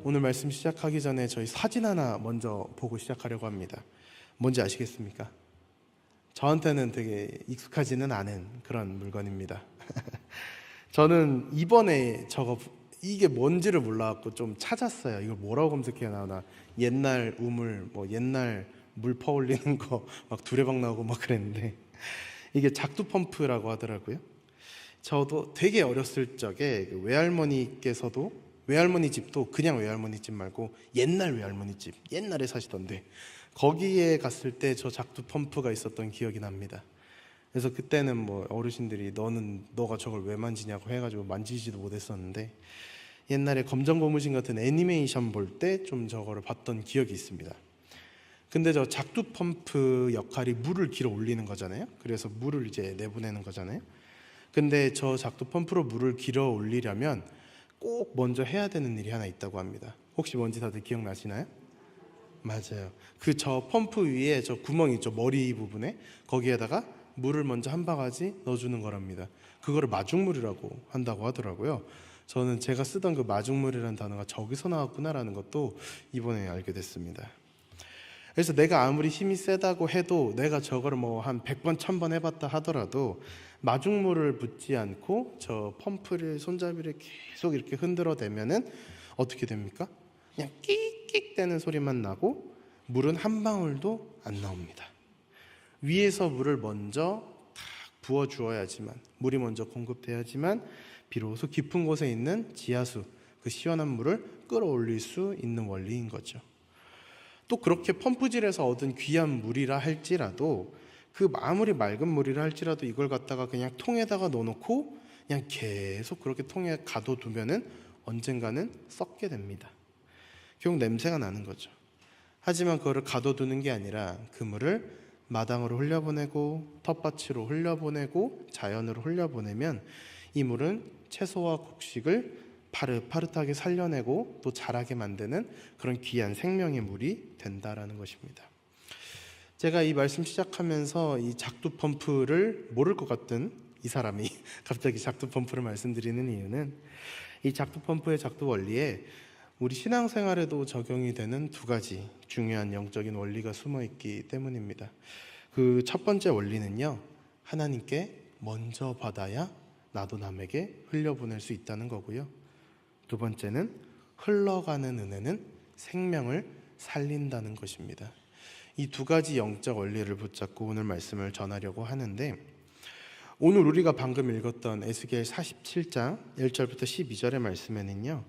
오늘 말씀 시작하기 전에 저희 사진 하나 먼저 보고 시작하려고 합니다. 뭔지 아시겠습니까? 저한테는 되게 익숙하지는 않은 그런 물건입니다. 저는 이번에 이게 뭔지를 몰라갖고 좀 찾았어요. 이걸 뭐라고 검색해야 나오나. 옛날 우물, 옛날 물 퍼올리는 거 막 두레박 나오고 막 그랬는데, 이게 작두 펌프라고 하더라고요. 저도 되게 어렸을 적에 그 외할머니 집도 그냥 외할머니 집 말고 옛날 외할머니 집, 옛날에 사시던데 거기에 갔을 때 저 작두 펌프가 있었던 기억이 납니다. 그래서 그때는 어르신들이 너가 저걸 왜 만지냐고 해가지고 만지지도 못했었는데, 옛날에 검정고무신 같은 애니메이션 볼 때 좀 저거를 봤던 기억이 있습니다. 근데 저 작두 펌프 역할이 물을 길어 올리는 거잖아요. 그래서 물을 이제 내보내는 거잖아요. 근데 저 작두 펌프로 물을 길어 올리려면 꼭 먼저 해야 되는 일이 하나 있다고 합니다. 혹시 뭔지 다들 기억나시나요? 맞아요. 저 펌프 위에 저 구멍 있죠, 머리 부분에. 거기에다가 물을 먼저 한 바가지 넣어주는 거랍니다. 그거를 마중물이라고 한다고 하더라고요. 저는 제가 쓰던 그 마중물이라는 단어가 저기서 나왔구나라는 것도 이번에 알게 됐습니다. 그래서 내가 아무리 힘이 세다고 해도, 내가 저거를 한 100번, 1000번 해봤다 하더라도 마중물을 붓지 않고 저 펌프를, 손잡이를 계속 이렇게 흔들어 대면은 어떻게 됩니까? 그냥 끽끽 대는 소리만 나고 물은 한 방울도 안 나옵니다. 위에서 물을 먼저 탁 부어 주어야지만, 물이 먼저 공급돼야지만 비로소 깊은 곳에 있는 지하수, 그 시원한 물을 끌어올릴 수 있는 원리인 거죠. 또 그렇게 펌프질에서 얻은 귀한 물이라 할지라도, 그 아무리 맑은 물이라 할지라도 이걸 갖다가 그냥 통에다가 넣어놓고 그냥 계속 그렇게 통에 가둬두면은 언젠가는 썩게 됩니다. 결국 냄새가 나는 거죠. 하지만 그거를 가둬두는 게 아니라 그 물을 마당으로 흘려보내고 텃밭으로 흘려보내고 자연으로 흘려보내면 이 물은 채소와 곡식을 파릇파릇하게 살려내고 또 자라게 만드는 그런 귀한 생명의 물이 된다라는 것입니다. 제가 이 말씀 시작하면서 이 작두 펌프를 모를 것 같은 이 사람이 갑자기 작두 펌프를 말씀드리는 이유는, 이 작두 펌프의 작두 원리에 우리 신앙생활에도 적용이 되는 두 가지 중요한 영적인 원리가 숨어 있기 때문입니다. 그 첫 번째 원리는요, 하나님께 먼저 받아야 나도 남에게 흘려보낼 수 있다는 거고요. 두 번째는 흘러가는 은혜는 생명을 살린다는 것입니다. 이 두 가지 영적 원리를 붙잡고 오늘 말씀을 전하려고 하는데, 오늘 우리가 방금 읽었던 에스겔 47장 1절부터 12절의 말씀에는요,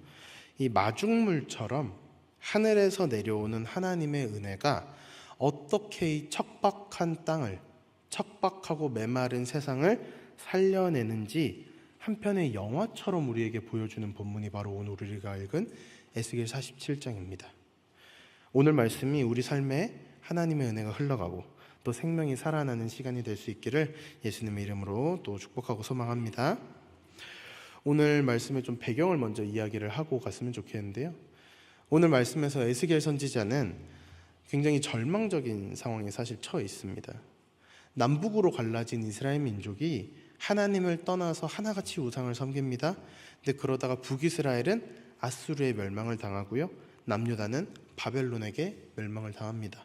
이 마중물처럼 하늘에서 내려오는 하나님의 은혜가 어떻게 이 척박한 땅을, 척박하고 메마른 세상을 살려내는지 한편의 영화처럼 우리에게 보여주는 본문이 바로 오늘 우리가 읽은 에스겔 47장입니다. 오늘 말씀이 우리 삶에 하나님의 은혜가 흘러가고 또 생명이 살아나는 시간이 될 수 있기를 예수님의 이름으로 또 축복하고 소망합니다. 오늘 말씀의 좀 배경을 먼저 이야기를 하고 갔으면 좋겠는데요, 오늘 말씀에서 에스겔 선지자는 굉장히 절망적인 상황에 사실 처해 있습니다. 남북으로 갈라진 이스라엘 민족이 하나님을 떠나서 하나같이 우상을 섬깁니다. 근데 그러다가 북이스라엘은 아수르의 멸망을 당하고요, 남유다는 바벨론에게 멸망을 당합니다.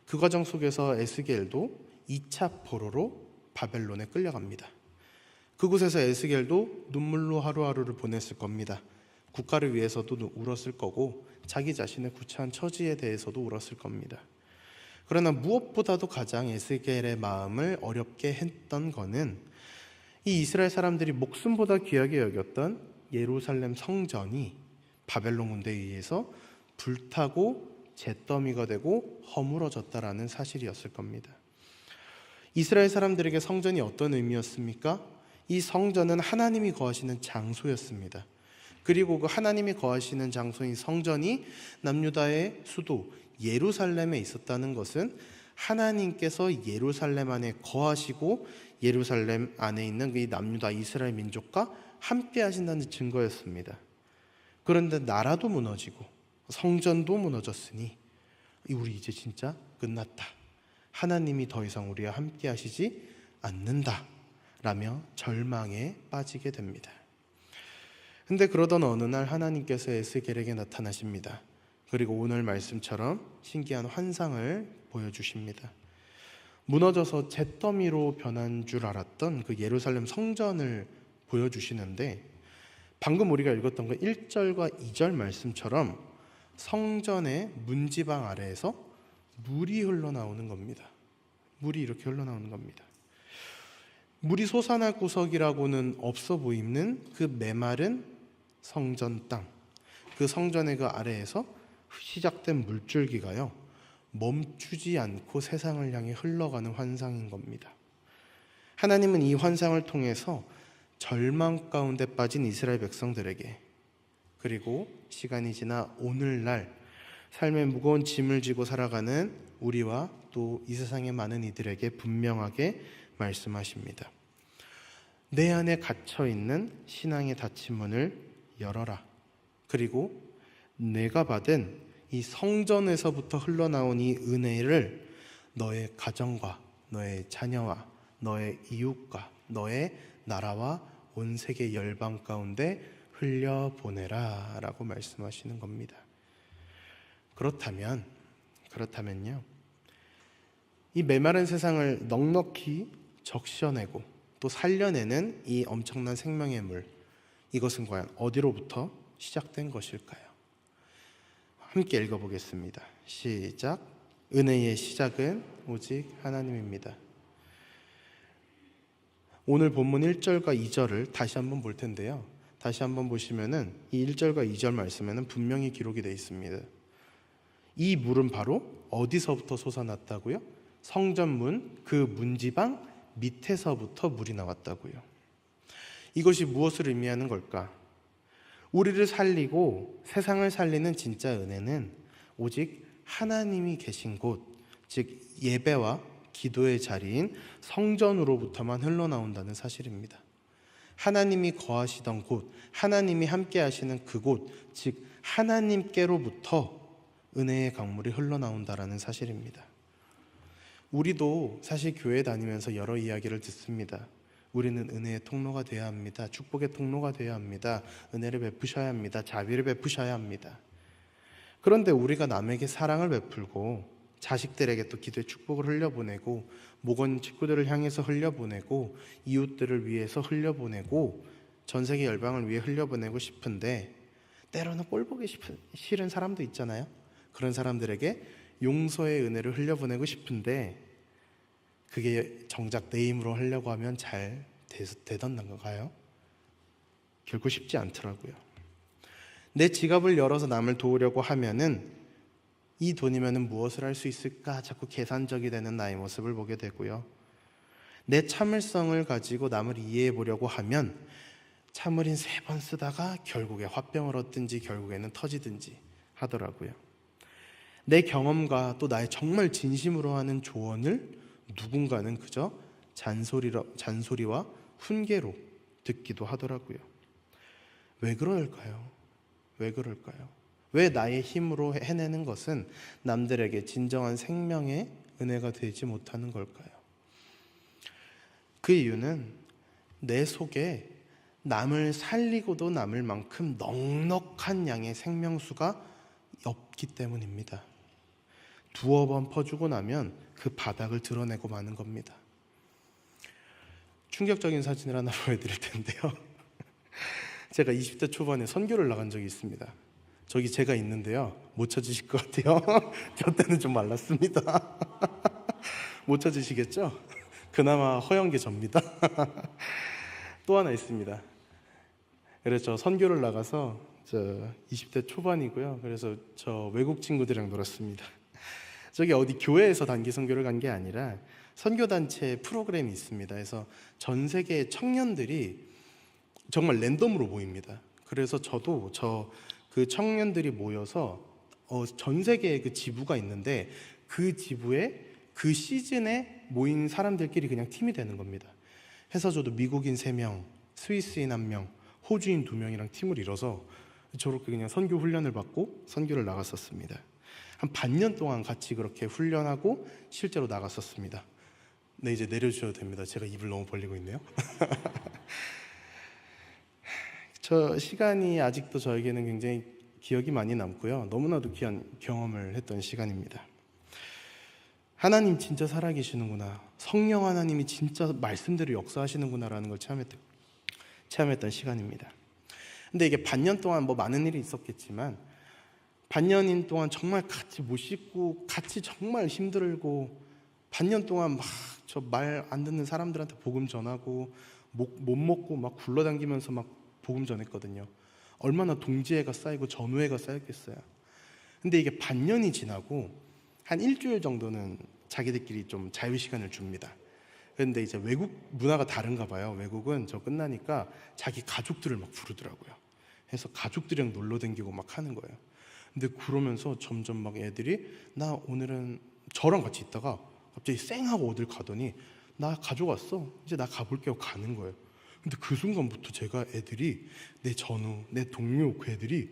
그 과정 속에서 에스겔도 2차 포로로 바벨론에 끌려갑니다. 그곳에서 에스겔도 눈물로 하루하루를 보냈을 겁니다. 국가를 위해서도 울었을 거고 자기 자신의 구차한 처지에 대해서도 울었을 겁니다. 그러나 무엇보다도 가장 에스겔의 마음을 어렵게 했던 거는 이 이스라엘 사람들이 목숨보다 귀하게 여겼던 예루살렘 성전이 바벨론 군대에 의해서 불타고 잿더미가 되고 허물어졌다라는 사실이었을 겁니다. 이스라엘 사람들에게 성전이 어떤 의미였습니까? 이 성전은 하나님이 거하시는 장소였습니다. 그리고 그 하나님이 거하시는 장소인 성전이 남유다의 수도 예루살렘에 있었다는 것은 하나님께서 예루살렘 안에 거하시고 예루살렘 안에 있는 그 남유다 이스라엘 민족과 함께 하신다는 증거였습니다. 그런데 나라도 무너지고 성전도 무너졌으니 우리 이제 진짜 끝났다, 하나님이 더 이상 우리와 함께 하시지 않는다 라며 절망에 빠지게 됩니다. 근데 그러던 어느 날 하나님께서 에스겔에게 나타나십니다. 그리고 오늘 말씀처럼 신기한 환상을 보여주십니다. 무너져서 잿더미로 변한 줄 알았던 그 예루살렘 성전을 보여주시는데, 방금 우리가 읽었던 그 1절과 2절 말씀처럼 성전의 문지방 아래에서 물이 흘러나오는 겁니다. 물이 이렇게 흘러나오는 겁니다. 물이 솟아날 구석이라고는 없어 보이는 그 메마른 성전 땅, 그 성전의 그 아래에서 시작된 물줄기가요, 멈추지 않고 세상을 향해 흘러가는 환상인 겁니다. 하나님은 이 환상을 통해서 절망 가운데 빠진 이스라엘 백성들에게, 그리고 시간이 지나 오늘날 삶의 무거운 짐을 지고 살아가는 우리와 또 이 세상의 많은 이들에게 분명하게 말씀하십니다. 내 안에 갇혀있는 신앙의 닫힌 문을 열어라. 그리고 내가 받은 이 성전에서부터 흘러나온 이 은혜를 너의 가정과 너의 자녀와 너의 이웃과 너의 나라와 온 세계 열방 가운데 흘려보내라 라고 말씀하시는 겁니다. 그렇다면요, 이 메마른 세상을 넉넉히 적셔내고 또 살려내는 이 엄청난 생명의 물, 이것은 과연 어디로부터 시작된 것일까요? 함께 읽어보겠습니다. 시작. 은혜의 시작은 오직 하나님입니다. 오늘 본문 1절과 2절을 다시 한번 볼 텐데요, 다시 한번 보시면은 이 1절과 2절 말씀에는 분명히 기록이 되어 있습니다. 이 물은 바로 어디서부터 솟아났다고요? 성전문 그 문지방 밑에서부터 물이 나왔다고요. 이것이 무엇을 의미하는 걸까? 우리를 살리고 세상을 살리는 진짜 은혜는 오직 하나님이 계신 곳, 즉 예배와 기도의 자리인 성전으로부터만 흘러나온다는 사실입니다. 하나님이 거하시던 곳, 하나님이 함께 하시는 그곳, 즉 하나님께로부터 은혜의 강물이 흘러나온다라는 사실입니다. 우리도 사실 교회 다니면서 여러 이야기를 듣습니다. 우리는 은혜의 통로가 되어야 합니다. 축복의 통로가 되어야 합니다. 은혜를 베푸셔야 합니다. 자비를 베푸셔야 합니다. 그런데 우리가 남에게 사랑을 베풀고 자식들에게 또 기도의 축복을 흘려보내고 목원 식구들을 향해서 흘려보내고 이웃들을 위해서 흘려보내고 전 세계 열방을 위해 흘려보내고 싶은데, 때로는 꼴 보기 싫은 사람도 있잖아요. 그런 사람들에게 용서의 은혜를 흘려보내고 싶은데 그게 정작 내 힘으로 하려고 하면 잘 되던 건가요? 결코 쉽지 않더라고요. 내 지갑을 열어서 남을 도우려고 하면은 이 돈이면은 무엇을 할 수 있을까 자꾸 계산적이 되는 나의 모습을 보게 되고요. 내 참을성을 가지고 남을 이해해 보려고 하면 참을인 3번 쓰다가 결국에 화병을 얻든지 결국에는 터지든지 하더라고요. 내 경험과 또 나의 정말 진심으로 하는 조언을 누군가는 그저 잔소리와 훈계로 듣기도 하더라고요. 왜 그럴까요? 왜 나의 힘으로 해내는 것은 남들에게 진정한 생명의 은혜가 되지 못하는 걸까요? 그 이유는 내 속에 남을 살리고도 남을 만큼 넉넉한 양의 생명수가 없기 때문입니다. 두어 번 퍼주고 나면 그 바닥을 드러내고 마는 겁니다. 충격적인 사진을 하나 보여드릴 텐데요. 제가 20대 초반에 선교를 나간 적이 있습니다. 저기 제가 있는데요, 못 찾으실 것 같아요. 저 때는 좀 말랐습니다. 못 찾으시겠죠? 그나마 허연 게 접니다. 또 하나 있습니다. 그래서 저 선교를 나가서 저 20대 초반이고요. 그래서 저 외국 친구들이랑 놀았습니다. 저기 어디 교회에서 단기 선교를 간 게 아니라 선교단체 프로그램이 있습니다. 그래서 전 세계 청년들이 정말 랜덤으로 모입니다. 그래서 저도 그 청년들이 모여서 전 세계에 그 지부가 있는데 그 지부에 그 시즌에 모인 사람들끼리 그냥 팀이 되는 겁니다. 해서 저도 미국인 3명, 스위스인 1명, 호주인 2명이랑 팀을 이뤄서 저렇게 그냥 선교 훈련을 받고 선교를 나갔었습니다. 한 반년 동안 같이 그렇게 훈련하고 실제로 나갔었습니다. 네, 이제 내려주셔도 됩니다. 제가 입을 너무 벌리고 있네요. 저 시간이 아직도 저에게는 굉장히 기억이 많이 남고요. 너무나도 귀한 경험을 했던 시간입니다. 하나님 진짜 살아계시는구나. 성령 하나님이 진짜 말씀대로 역사하시는구나라는 걸 체험했던 시간입니다. 근데 이게 반년 동안 뭐 많은 일이 있었겠지만 반년인 동안 정말 같이 못 씻고 같이 정말 힘들고 반년 동안 막 저 말 안 듣는 사람들한테 복음 전하고 못 먹고 막 굴러다니면서 막 복음 전했거든요. 얼마나 동지애가 쌓이고 전우애가 쌓였겠어요. 근데 이게 반년이 지나고 한 일주일 정도는 자기들끼리 좀 자유 시간을 줍니다. 그런데 이제 외국 문화가 다른가 봐요. 외국은 저 끝나니까 자기 가족들을 막 부르더라고요. 해서 가족들이랑 놀러 다니고 막 하는 거예요. 근데 그러면서 점점 막 애들이 나 오늘은 저랑 같이 있다가 갑자기 쌩하고 어딜 가더니 나 가져왔어. 이제 나 가볼게 하고 가는 거예요. 근데 그 순간부터 제가 애들이 내 전우, 내 동료 그 애들이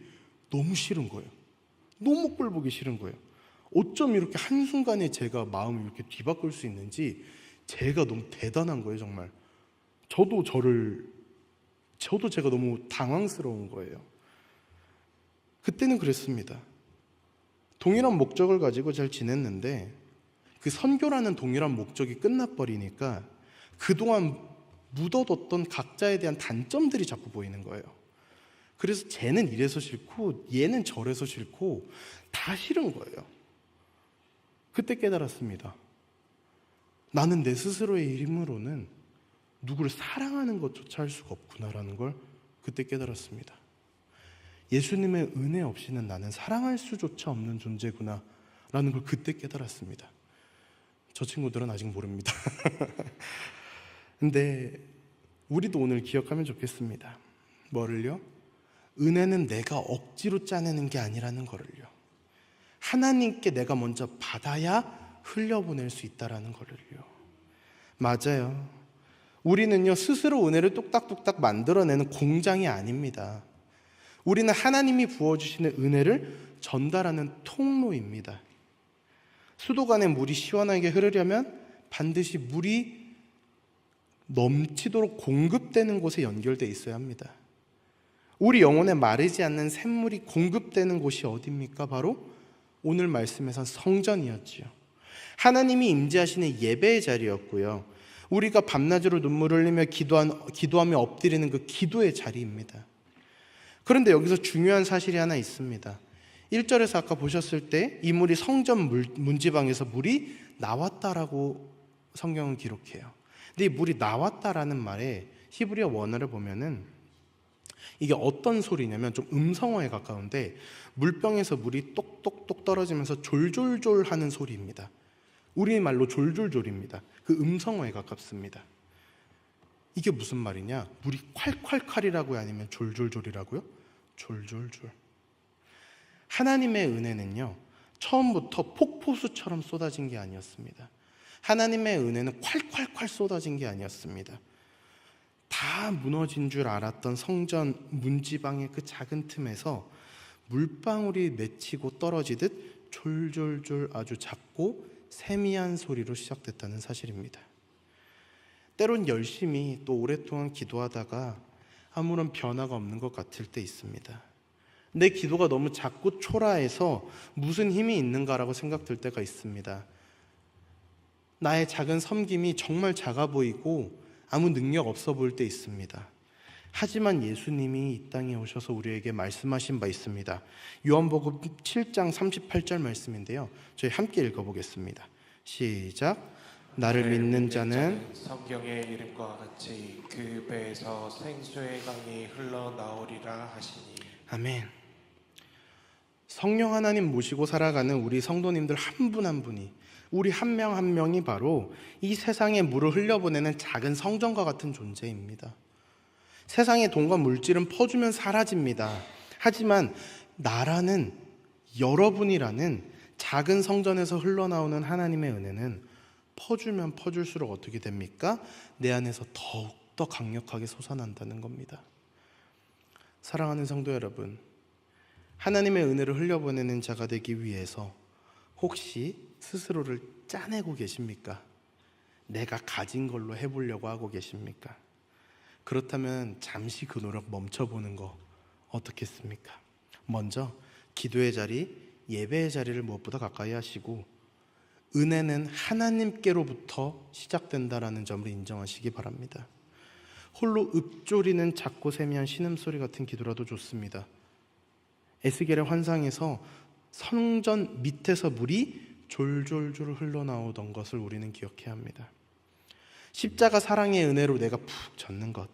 너무 싫은 거예요. 너무 꼴 보기 싫은 거예요. 어쩜 이렇게 한순간에 제가 마음을 이렇게 뒤바꿀 수 있는지 제가 너무 대단한 거예요, 정말. 저도 제가 너무 당황스러운 거예요. 그때는 그랬습니다. 동일한 목적을 가지고 잘 지냈는데 그 선교라는 동일한 목적이 끝나버리니까 그동안 묻어뒀던 각자에 대한 단점들이 자꾸 보이는 거예요. 그래서 쟤는 이래서 싫고 얘는 저래서 싫고 다 싫은 거예요. 그때 깨달았습니다. 나는 내 스스로의 힘으로는 누구를 사랑하는 것조차 할 수가 없구나라는 걸 그때 깨달았습니다. 예수님의 은혜 없이는 나는 사랑할 수조차 없는 존재구나 라는 걸 그때 깨달았습니다. 저 친구들은 아직 모릅니다. 근데 우리도 오늘 기억하면 좋겠습니다. 뭐를요? 은혜는 내가 억지로 짜내는 게 아니라는 거를요. 하나님께 내가 먼저 받아야 흘려보낼 수 있다라는 거를요. 맞아요. 우리는요 스스로 은혜를 뚝딱뚝딱 만들어내는 공장이 아닙니다. 우리는 하나님이 부어주시는 은혜를 전달하는 통로입니다. 수도관에 물이 시원하게 흐르려면 반드시 물이 넘치도록 공급되는 곳에 연결되어 있어야 합니다. 우리 영혼에 마르지 않는 샘물이 공급되는 곳이 어디입니까? 바로 오늘 말씀에서 성전이었지요. 하나님이 임재하시는 예배의 자리였고요. 우리가 밤낮으로 눈물을 흘리며 기도하며 엎드리는 그 기도의 자리입니다. 그런데 여기서 중요한 사실이 하나 있습니다. 1절에서 아까 보셨을 때 이 물이 성전 문지방에서 물이 나왔다라고 성경은 기록해요. 근데 이 물이 나왔다라는 말에 히브리어 원어를 보면은 이게 어떤 소리냐면 좀 음성어에 가까운데 물병에서 물이 똑똑똑 떨어지면서 졸졸졸 하는 소리입니다. 우리말로 졸졸졸입니다. 그 음성어에 가깝습니다. 이게 무슨 말이냐? 물이 콸콸콸이라고요? 아니면 졸졸졸이라고요? 졸졸졸. 하나님의 은혜는요 처음부터 폭포수처럼 쏟아진 게 아니었습니다. 하나님의 은혜는 콸콸콸 쏟아진 게 아니었습니다. 다 무너진 줄 알았던 성전 문지방의 그 작은 틈에서 물방울이 맺히고 떨어지듯 졸졸졸 아주 작고 세미한 소리로 시작됐다는 사실입니다. 때론 열심히 또 오랫동안 기도하다가 아무런 변화가 없는 것 같을 때 있습니다. 내 기도가 너무 작고 초라해서 무슨 힘이 있는가라고 생각될 때가 있습니다. 나의 작은 섬김이 정말 작아 보이고 아무 능력 없어 보일 때 있습니다. 하지만 예수님이 이 땅에 오셔서 우리에게 말씀하신 바 있습니다. 요한복음 7장 38절 말씀인데요, 저희 함께 읽어보겠습니다. 시작. 나를 믿는 자는 성경의 이름과 같이 그 배에서 생수의 강이 흘러나오리라 하시니. 아멘. 성령 하나님 모시고 살아가는 우리 성도님들 한 분 한 분이, 우리 한 명 한 명이 바로 이 세상에 물을 흘려보내는 작은 성전과 같은 존재입니다. 세상의 돈과 물질은 퍼주면 사라집니다. 하지만 나라는, 여러분이라는 작은 성전에서 흘러나오는 하나님의 은혜는 퍼주면 퍼줄수록 어떻게 됩니까? 내 안에서 더욱더 강력하게 솟아난다는 겁니다. 사랑하는 성도 여러분, 하나님의 은혜를 흘려보내는 자가 되기 위해서 혹시 스스로를 짜내고 계십니까? 내가 가진 걸로 해보려고 하고 계십니까? 그렇다면 잠시 그 노력 멈춰보는 거 어떻겠습니까? 먼저 기도의 자리, 예배의 자리를 무엇보다 가까이 하시고 은혜는 하나님께로부터 시작된다라는 점을 인정하시기 바랍니다. 홀로 읊조리는 작고 세미한 신음소리 같은 기도라도 좋습니다. 에스겔의 환상에서 성전 밑에서 물이 졸졸졸 흘러나오던 것을 우리는 기억해야 합니다. 십자가 사랑의 은혜로 내가 푹 젖는 것,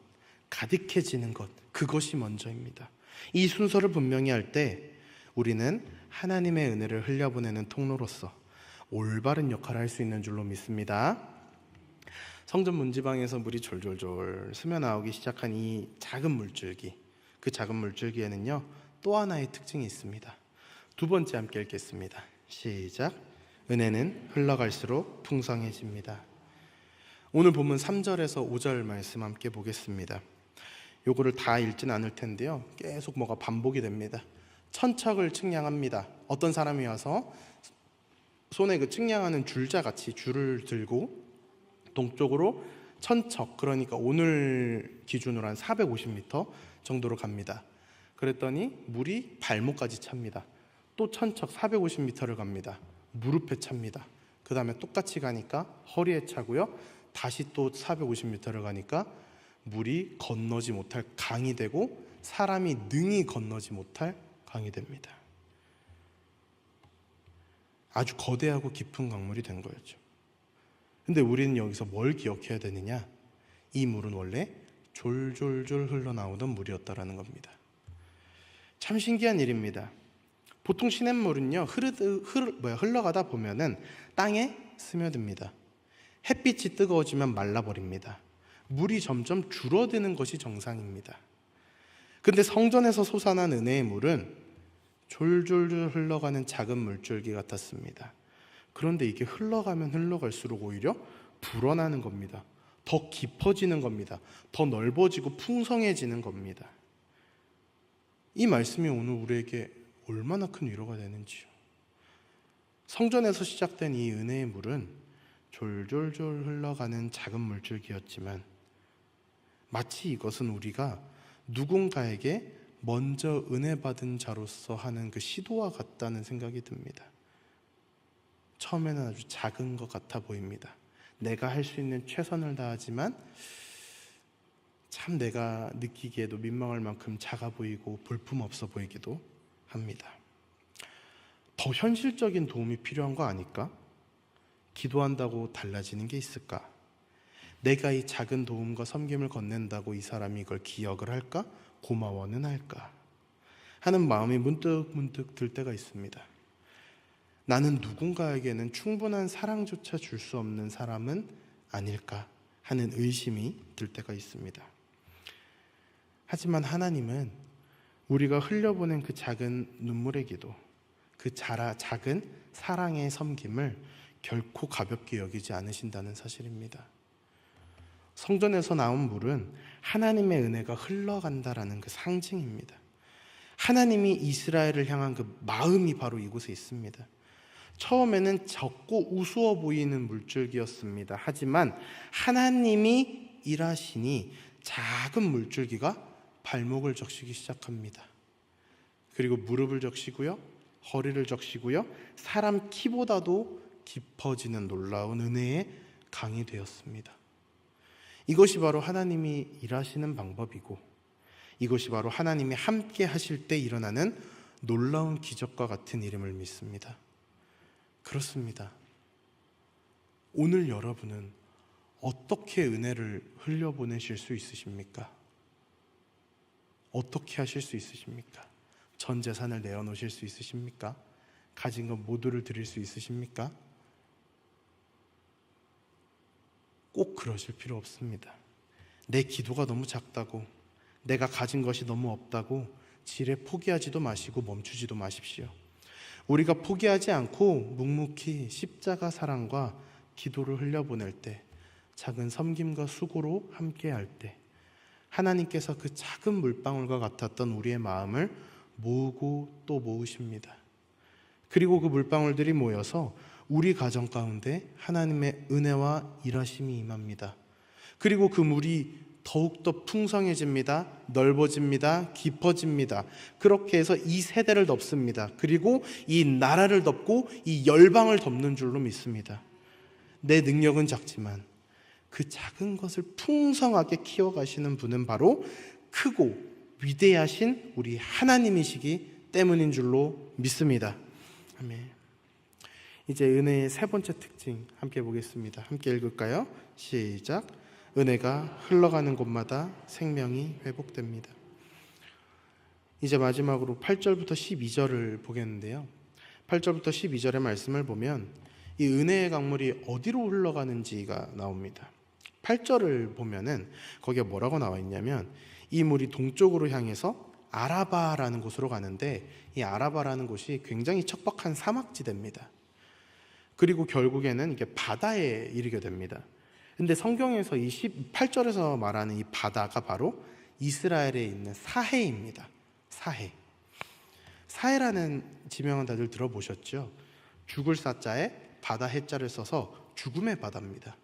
가득해지는 것, 그것이 먼저입니다. 이 순서를 분명히 할 때 우리는 하나님의 은혜를 흘려보내는 통로로서 올바른 역할을 할 수 있는 줄로 믿습니다. 성전 문지방에서 물이 졸졸졸 스며나오기 시작한 이 작은 물줄기, 그 작은 물줄기에는요 또 하나의 특징이 있습니다. 두 번째 함께 읽겠습니다. 시작. 은혜는 흘러갈수록 풍성해집니다. 오늘 본문 3절에서 5절 말씀 함께 보겠습니다. 요거를 다 읽진 않을 텐데요, 계속 뭐가 반복이 됩니다. 천척을 측량합니다. 어떤 사람이 와서 손에 그 측량하는 줄자같이 줄을 들고 동쪽으로 천척, 그러니까 오늘 기준으로 한 450m 정도로 갑니다. 그랬더니 물이 발목까지 찹니다. 또 천척 450m를 갑니다. 무릎에 찹니다. 그 다음에 똑같이 가니까 허리에 차고요. 다시 또 450m를 가니까 물이 건너지 못할 강이 되고 사람이 능히 건너지 못할 강이 됩니다. 아주 거대하고 깊은 강물이 된 거였죠. 근데 우리는 여기서 뭘 기억해야 되느냐? 이 물은 원래 졸졸졸 흘러나오던 물이었다라는 겁니다. 참 신기한 일입니다. 보통 시냇물은요 흘러가다 보면은 땅에 스며듭니다. 햇빛이 뜨거워지면 말라버립니다. 물이 점점 줄어드는 것이 정상입니다. 근데 성전에서 솟아난 은혜의 물은 졸졸졸 흘러가는 작은 물줄기 같았습니다. 그런데 이게 흘러가면 흘러갈수록 오히려 불어나는 겁니다. 더 깊어지는 겁니다. 더 넓어지고 풍성해지는 겁니다. 이 말씀이 오늘 우리에게 얼마나 큰 위로가 되는지요. 성전에서 시작된 이 은혜의 물은 졸졸졸 흘러가는 작은 물줄기였지만 마치 이것은 우리가 누군가에게 먼저 은혜 받은 자로서 하는 그 시도와 같다는 생각이 듭니다. 처음에는 아주 작은 것 같아 보입니다. 내가 할 수 있는 최선을 다하지만 참 내가 느끼기에도 민망할 만큼 작아 보이고 볼품없어 보이기도 합니다. 더 현실적인 도움이 필요한 거 아닐까? 기도한다고 달라지는 게 있을까? 내가 이 작은 도움과 섬김을 건넨다고 이 사람이 이걸 기억을 할까? 고마워는 할까? 하는 마음이 문득 들 때가 있습니다. 나는 누군가에게는 충분한 사랑조차 줄 수 없는 사람은 아닐까 하는 의심이 들 때가 있습니다. 하지만 하나님은 우리가 흘려보낸 그 작은 눈물의 기도, 그 작은 사랑의 섬김을 결코 가볍게 여기지 않으신다는 사실입니다. 성전에서 나온 물은 하나님의 은혜가 흘러간다라는 그 상징입니다. 하나님이 이스라엘을 향한 그 마음이 바로 이곳에 있습니다. 처음에는 적고 우스워 보이는 물줄기였습니다. 하지만 하나님이 일하시니 작은 물줄기가 발목을 적시기 시작합니다. 그리고 무릎을 적시고요, 허리를 적시고요, 사람 키보다도 깊어지는 놀라운 은혜의 강이 되었습니다. 이것이 바로 하나님이 일하시는 방법이고, 이것이 바로 하나님이 함께 하실 때 일어나는 놀라운 기적과 같은 일임을 믿습니다. 그렇습니다. 오늘 여러분은 어떻게 은혜를 흘려보내실 수 있으십니까? 어떻게 하실 수 있으십니까? 전 재산을 내어놓으실 수 있으십니까? 가진 것 모두를 드릴 수 있으십니까? 꼭 그러실 필요 없습니다. 내 기도가 너무 작다고, 내가 가진 것이 너무 없다고 지레 포기하지도 마시고 멈추지도 마십시오. 우리가 포기하지 않고 묵묵히 십자가 사랑과 기도를 흘려보낼 때, 작은 섬김과 수고로 함께할 때 하나님께서 그 작은 물방울과 같았던 우리의 마음을 모으고 또 모으십니다. 그리고 그 물방울들이 모여서 우리 가정 가운데 하나님의 은혜와 일하심이 임합니다. 그리고 그 물이 더욱더 풍성해집니다. 넓어집니다. 깊어집니다. 그렇게 해서 이 세대를 덮습니다. 그리고 이 나라를 덮고 이 열방을 덮는 줄로 믿습니다. 내 능력은 작지만 그 작은 것을 풍성하게 키워가시는 분은 바로 크고 위대하신 우리 하나님이시기 때문인 줄로 믿습니다. 아멘. 이제 은혜의 세 번째 특징 함께 보겠습니다. 함께 읽을까요? 시작. 은혜가 흘러가는 곳마다 생명이 회복됩니다. 이제 마지막으로 8절부터 12절을 보겠는데요. 8절부터 12절의 말씀을 보면 이 은혜의 강물이 어디로 흘러가는지가 나옵니다. 8절을 보면은 거기에 뭐라고 나와 있냐면 이 물이 동쪽으로 향해서 아라바라는 곳으로 가는데 이 아라바라는 곳이 굉장히 척박한 사막지대입니다. 그리고 결국에는 이게 바다에 이르게 됩니다. 근데 성경에서 이 18절에서 말하는 이 바다가 바로 이스라엘에 있는 사해입니다. 사해. 사해라는 지명은 다들 들어보셨죠? 죽을 사자에 바다 해자를 써서 죽음의 바다입니다.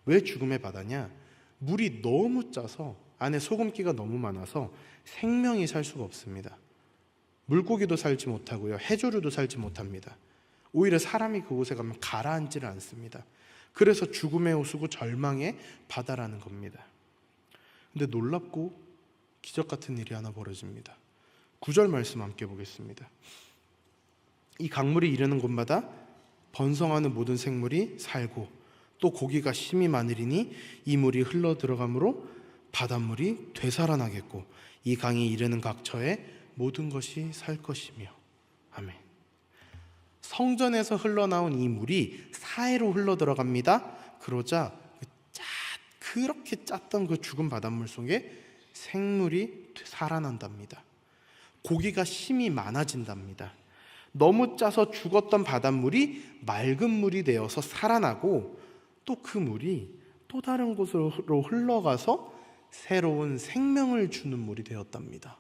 왜 죽음의 바다냐? 물이 너무 짜서 안에 소금기가 너무 많아서 생명이 살 수가 없습니다. 물고기도 살지 못하고요. 해조류도 살지 못합니다. 오히려 사람이 그곳에 가면 가라앉지를 않습니다. 그래서 죽음의 호수고 절망의 바다라는 겁니다. 근데 놀랍고 기적 같은 일이 하나 벌어집니다. 9절 말씀 함께 보겠습니다. 이 강물이 이르는 곳마다 번성하는 모든 생물이 살고 또 고기가 심이 많으리니 이 물이 흘러 들어가므로 바닷물이 되살아나겠고 이 강이 이르는 각처에 모든 것이 살 것이며. 아멘. 성전에서 흘러나온 이 물이 사해로 흘러 들어갑니다. 그러자 그렇게 짰던 그 죽은 바닷물 속에 생물이 살아난답니다. 고기가 심이 많아진답니다. 너무 짜서 죽었던 바닷물이 맑은 물이 되어서 살아나고 또 그 물이 또 다른 곳으로 흘러가서 새로운 생명을 주는 물이 되었답니다.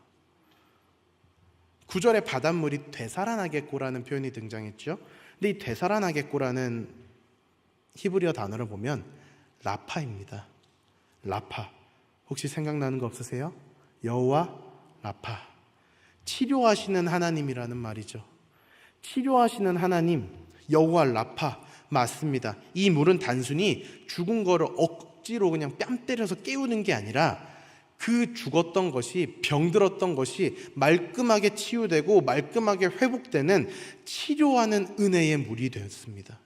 9절에 바닷물이 되살아나겠고라는 표현이 등장했죠. 근데 이 되살아나겠고라는 히브리어 단어를 보면 라파입니다. 라파. 혹시 생각나는 거 없으세요? 여호와 라파. 치료하시는 하나님이라는 말이죠. 치료하시는 하나님, 여호와 라파. 맞습니다. 이 물은 단순히 죽은 거를 억지로 그냥 뺨 때려서 깨우는 게 아니라 그 죽었던 것이, 병들었던 것이 말끔하게 치유되고 말끔하게 회복되는 치료하는 은혜의 물이 되었습니다.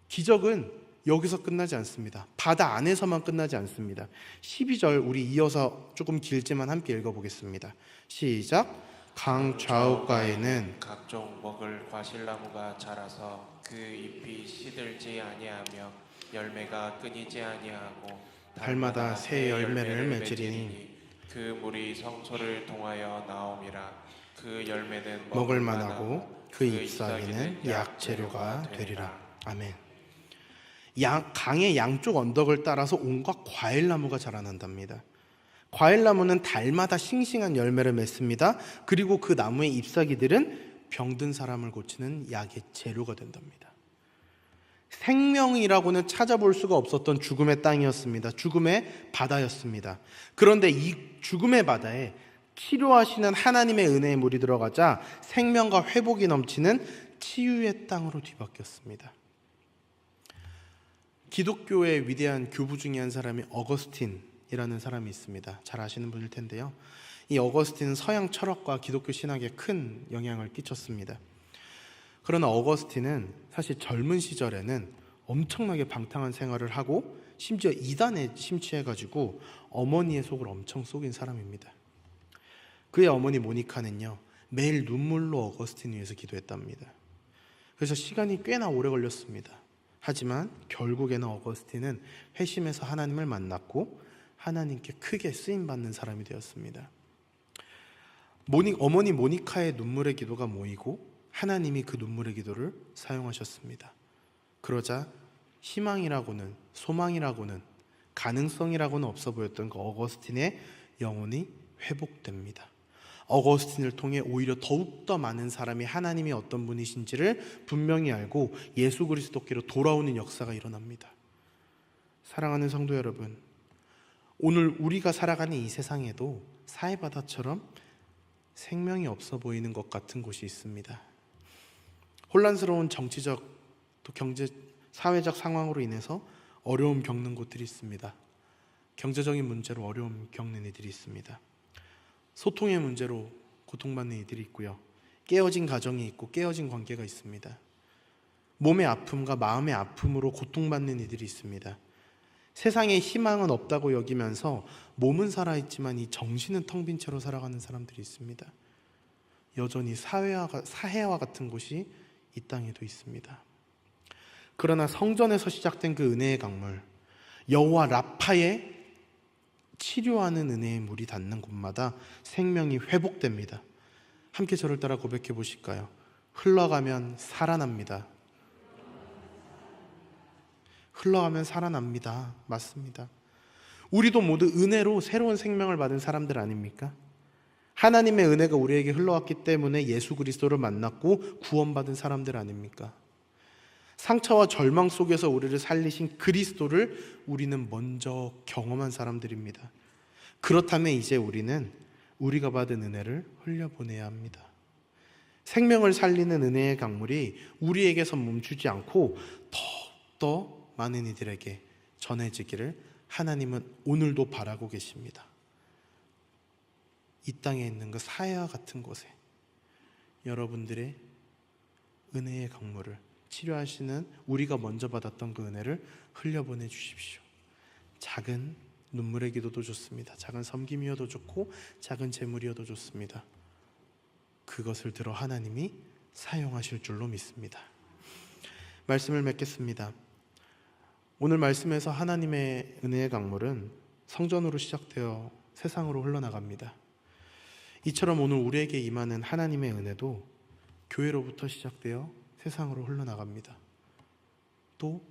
기적은 여기서 끝나지 않습니다. 바다 안에서만 끝나지 않습니다. 12절 우리 이어서 조금 길지만 함께 읽어보겠습니다. 시작. 강 좌우가에는 각종 먹을 과실나무가 자라서 그 잎이 시들지 아니하며 열매가 끊이지 아니하고 달마다 새 열매를 맺으리니 그 물이 성소를 통하여 나옴이라. 그 열매는 먹을 만하고 그 잎사귀는 약재료가 되리라. 아멘. 강의 양쪽 언덕을 따라서 온갖 과일나무가 자라난답니다. 과일나무는 달마다 싱싱한 열매를 맺습니다. 그리고 그 나무의 잎사귀들은 병든 사람을 고치는 약의 재료가 된답니다. 생명이라고는 찾아볼 수가 없었던 죽음의 땅이었습니다. 죽음의 바다였습니다. 그런데 이 죽음의 바다에 치료하시는 하나님의 은혜의 물이 들어가자 생명과 회복이 넘치는 치유의 땅으로 뒤바뀌었습니다. 기독교의 위대한 교부 중에 한 사람이 어거스틴이라는 사람이 있습니다. 잘 아시는 분일 텐데요. 이 어거스틴은 서양 철학과 기독교 신학에 큰 영향을 끼쳤습니다. 그러나 어거스틴은 사실 젊은 시절에는 엄청나게 방탕한 생활을 하고 심지어 이단에 심취해가지고 어머니의 속을 엄청 속인 사람입니다. 그의 어머니 모니카는요, 매일 눈물로 어거스틴을 위해서 기도했답니다. 그래서 시간이 꽤나 오래 걸렸습니다. 하지만 결국에는 어거스틴은 회심해서 하나님을 만났고 하나님께 크게 쓰임받는 사람이 되었습니다. 어머니 모니카의 눈물의 기도가 모이고 하나님이 그 눈물의 기도를 사용하셨습니다. 그러자 희망이라고는, 소망이라고는, 가능성이라고는 없어 보였던 그 어거스틴의 영혼이 회복됩니다. 어거스틴을 통해 오히려 더욱더 많은 사람이 하나님이 어떤 분이신지를 분명히 알고 예수 그리스도께로 돌아오는 역사가 일어납니다. 사랑하는 성도 여러분, 오늘 우리가 살아가는 이 세상에도 사해바다처럼 생명이 없어 보이는 것 같은 곳이 있습니다. 혼란스러운 정치적 또 경제 사회적 상황으로 인해서 어려움 겪는 곳들이 있습니다. 경제적인 문제로 어려움 겪는 이들이 있습니다. 소통의 문제로 고통받는 이들이 있고요. 깨어진 가정이 있고 깨어진 관계가 있습니다. 몸의 아픔과 마음의 아픔으로 고통받는 이들이 있습니다. 세상에 희망은 없다고 여기면서 몸은 살아있지만 이 정신은 텅 빈 채로 살아가는 사람들이 있습니다. 여전히 사해와 같은 곳이 이 땅에도 있습니다. 그러나 성전에서 시작된 그 은혜의 강물, 여호와 라파의 치료하는 은혜의 물이 닿는 곳마다 생명이 회복됩니다. 함께 저를 따라 고백해 보실까요? 흘러가면 살아납니다. 흘러가면 살아납니다. 맞습니다. 우리도 모두 은혜로 새로운 생명을 받은 사람들 아닙니까? 하나님의 은혜가 우리에게 흘러왔기 때문에 예수 그리스도를 만났고 구원받은 사람들 아닙니까? 상처와 절망 속에서 우리를 살리신 그리스도를 우리는 먼저 경험한 사람들입니다. 그렇다면 이제 우리는 우리가 받은 은혜를 흘려보내야 합니다. 생명을 살리는 은혜의 강물이 우리에게서 멈추지 않고 더욱더 많은 이들에게 전해지기를 하나님은 오늘도 바라고 계십니다. 이 땅에 있는 그 사해와 같은 곳에 여러분들의 은혜의 강물을 치료하시는 우리가 먼저 받았던 그 은혜를 흘려보내 주십시오. 작은 눈물의 기도도 좋습니다. 작은 섬김이어도 좋고 작은 재물이어도 좋습니다. 그것을 들어 하나님이 사용하실 줄로 믿습니다. 말씀을 맺겠습니다. 오늘 말씀에서 하나님의 은혜의 강물은 성전으로 시작되어 세상으로 흘러나갑니다. 이처럼 오늘 우리에게 임하는 하나님의 은혜도 교회로부터 시작되어 세상으로 흘러나갑니다. 또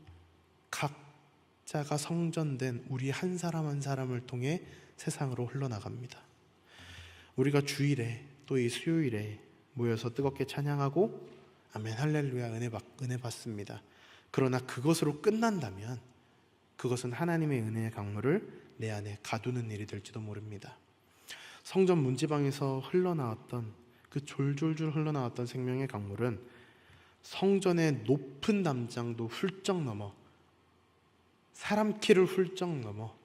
각자가 성전된 우리 한 사람 한 사람을 통해 세상으로 흘러나갑니다. 우리가 주일에 또 이 수요일에 모여서 뜨겁게 찬양하고 아멘 할렐루야 은혜 받습니다. 그러나 그것으로 끝난다면 그것은 하나님의 은혜의 강물을 내 안에 가두는 일이 될지도 모릅니다. 성전 문지방에서 흘러나왔던 그 졸졸졸 흘러나왔던 생명의 강물은 성전의 높은 담장도 훌쩍 넘어 사람 키를 훌쩍 넘어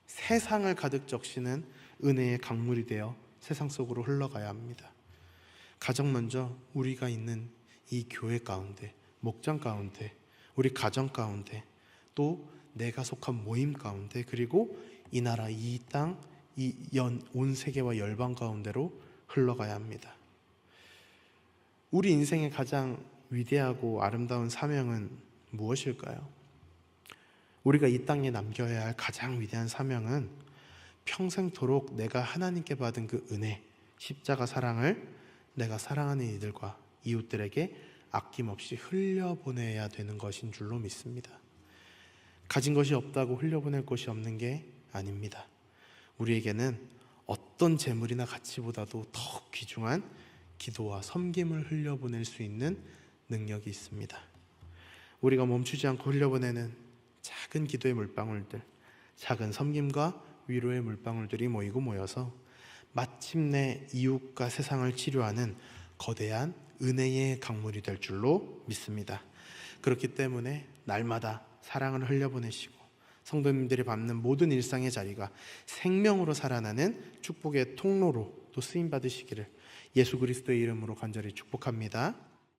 세상을 가득 적시는 은혜의 강물이 되어 세상 속으로 흘러가야 합니다. 가장 먼저 우리가 있는 이 교회 가운데, 목장 가운데, 우리 가정 가운데, 또 내가 속한 모임 가운데, 그리고 이 나라, 이 땅, 온 세계와 열방 가운데로 흘러가야 합니다. 우리 인생의 가장 위대하고 아름다운 사명은 무엇일까요? 우리가 이 땅에 남겨야 할 가장 위대한 사명은 평생토록 내가 하나님께 받은 그 은혜, 십자가 사랑을 내가 사랑하는 이들과 이웃들에게 아낌없이 흘려보내야 되는 것인 줄로 믿습니다. 가진 것이 없다고 흘려보낼 것이 없는 게 아닙니다. 우리에게는 어떤 재물이나 가치보다도 더 귀중한 기도와 섬김을 흘려보낼 수 있는 능력이 있습니다. 우리가 멈추지 않고 흘려보내는 작은 기도의 물방울들, 작은 섬김과 위로의 물방울들이 모이고 모여서 마침내 이웃과 세상을 치료하는 거대한 은혜의 강물이 될 줄로 믿습니다. 그렇기 때문에 날마다 사랑을 흘려보내시고 성도님들이 받는 모든 일상의 자리가 생명으로 살아나는 축복의 통로로 또 쓰임받으시기를 예수 그리스도의 이름으로 간절히 축복합니다.